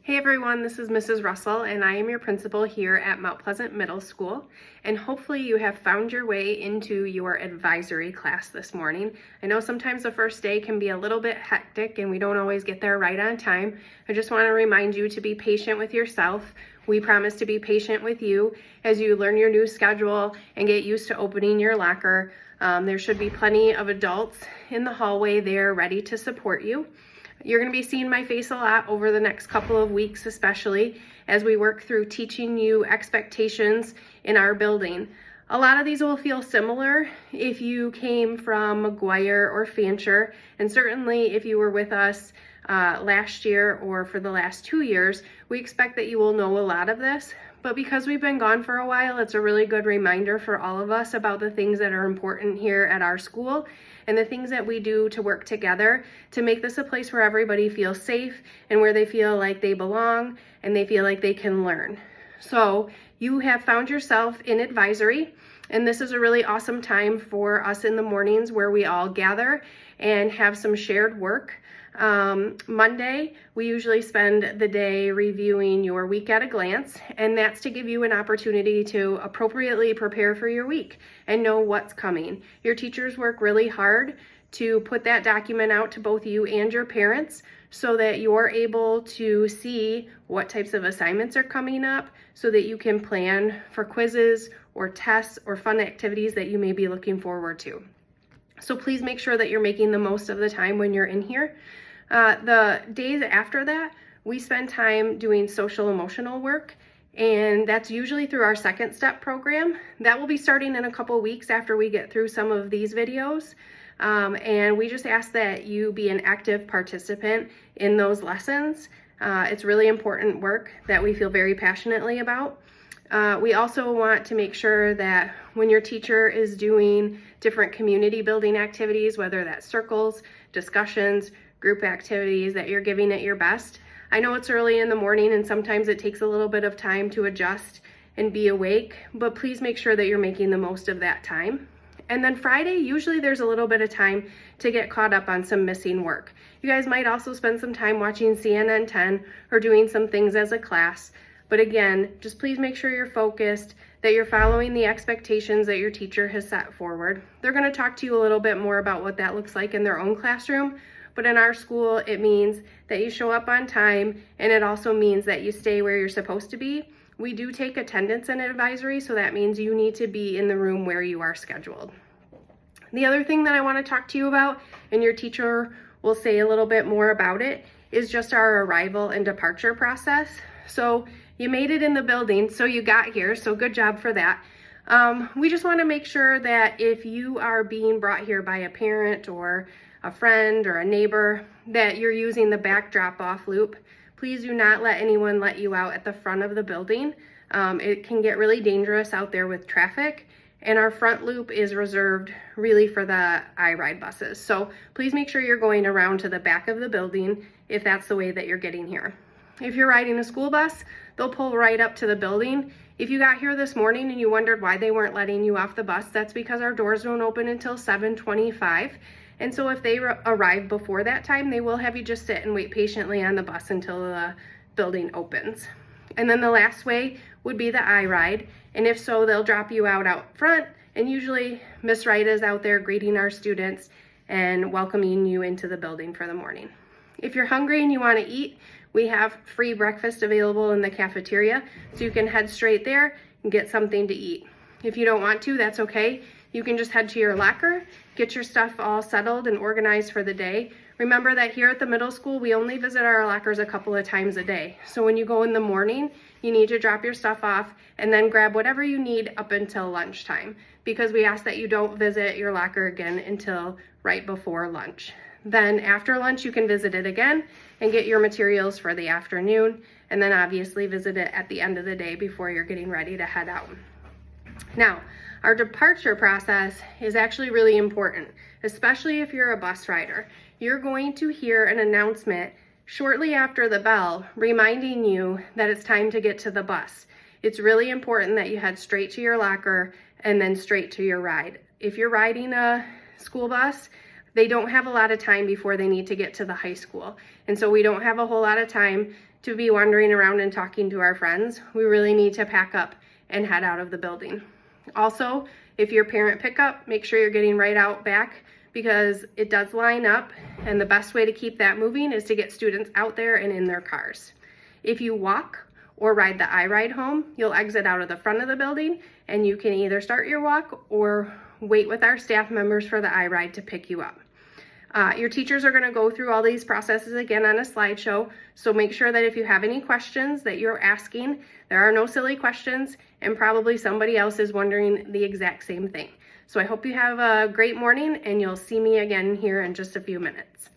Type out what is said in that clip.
Hey everyone, this is Mrs. Russell and I am your principal here at Mount Pleasant Middle School, and hopefully you have found your way into your advisory class this morning. I know sometimes the first day can be a little bit hectic and we don't always get there right on time. I just want to remind you to be patient with yourself. We promise to be patient with you as you learn your new schedule and get used to opening your locker. There should be plenty of adults in the hallway there ready to support you. You're going to be seeing my face a lot over the next couple of weeks, especially as we work through teaching you expectations in our building. A lot of these will feel similar if you came from McGuire or Fancher, and certainly if you were with us last year or for the last 2 years, we expect that you will know a lot of this. But because we've been gone for a while, it's a really good reminder for all of us about the things that are important here at our school and the things that we do to work together to make this a place where everybody feels safe and where they feel like they belong and they feel like they can learn. So you have found yourself in advisory, and this is a really awesome time for us in the mornings where we all gather and have some shared work. Monday, we usually spend the day reviewing your week at a glance, and that's to give you an opportunity to appropriately prepare for your week and know what's coming. Your teachers work really hard to put that document out to both you and your parents so that you're able to see what types of assignments are coming up so that you can plan for quizzes or tests or fun activities that you may be looking forward to. So please make sure that you're making the most of the time when you're in here. The days after that, we spend time doing social emotional work, and that's usually through our second step program. That will be starting in a couple weeks after we get through some of these videos. And we just ask that you be an active participant in those lessons. It's really important work that we feel very passionately about. We also want to make sure that when your teacher is doing different community building activities, whether that's circles, discussions, group activities, that you're giving it your best. I know it's early in the morning and sometimes it takes a little bit of time to adjust and be awake, but please make sure that you're making the most of that time. And then Friday, usually there's a little bit of time to get caught up on some missing work. You guys might also spend some time watching CNN 10 or doing some things as a class. But again, just please make sure you're focused, that you're following the expectations that your teacher has set forward. They're going to talk to you a little bit more about what that looks like in their own classroom. But in our school, it means that you show up on time, and it also means that you stay where you're supposed to be. We do take attendance in advisory, so that means you need to be in the room where you are scheduled. The other thing that I want to talk to you about, and your teacher will say a little bit more about it, is just our arrival and departure process. So you made it in the building, so you got here, so good job for that. We just want to make sure that if you are being brought here by a parent or a friend or a neighbor, that you're using the back drop-off loop. Please do not let anyone let you out at the front of the building. It can get really dangerous out there with traffic, and our front loop is reserved really for the I-Ride buses. So please make sure you're going around to the back of the building if that's the way that you're getting here. If you're riding a school bus, they'll pull right up to the building. If you got here this morning and you wondered why they weren't letting you off the bus, that's because our doors don't open until 7:25. And so if they arrive before that time, they will have you just sit and wait patiently on the bus until the building opens. And then the last way would be the I-Ride. And if so, they'll drop you out front. And usually Miss Wright is out there greeting our students and welcoming you into the building for the morning. If you're hungry and you want to eat, we have free breakfast available in the cafeteria, so you can head straight there and get something to eat. If you don't want to, that's okay. You can just head to your locker, get your stuff all settled and organized for the day. Remember that here at the middle school, we only visit our lockers a couple of times a day. So when you go in the morning, you need to drop your stuff off and then grab whatever you need up until lunchtime, because we ask that you don't visit your locker again until right before lunch. Then after lunch, you can visit it again and get your materials for the afternoon, and then obviously visit it at the end of the day before you're getting ready to head out. Now, our departure process is actually really important, especially if you're a bus rider. You're going to hear an announcement shortly after the bell reminding you that it's time to get to the bus. It's really important that you head straight to your locker and then straight to your ride. If you're riding a school bus, they don't have a lot of time before they need to get to the high school. And so we don't have a whole lot of time to be wandering around and talking to our friends. We really need to pack up and head out of the building. Also, if you're parent pickup, make sure you're getting right out back because it does line up, and the best way to keep that moving is to get students out there and in their cars. If you walk or ride the iRide home, you'll exit out of the front of the building, and you can either start your walk or wait with our staff members for the iRide to pick you up. Your teachers are going to go through all these processes again on a slideshow, so make sure that if you have any questions that you're asking, there are no silly questions, and probably somebody else is wondering the exact same thing. So I hope you have a great morning, and you'll see me again here in just a few minutes.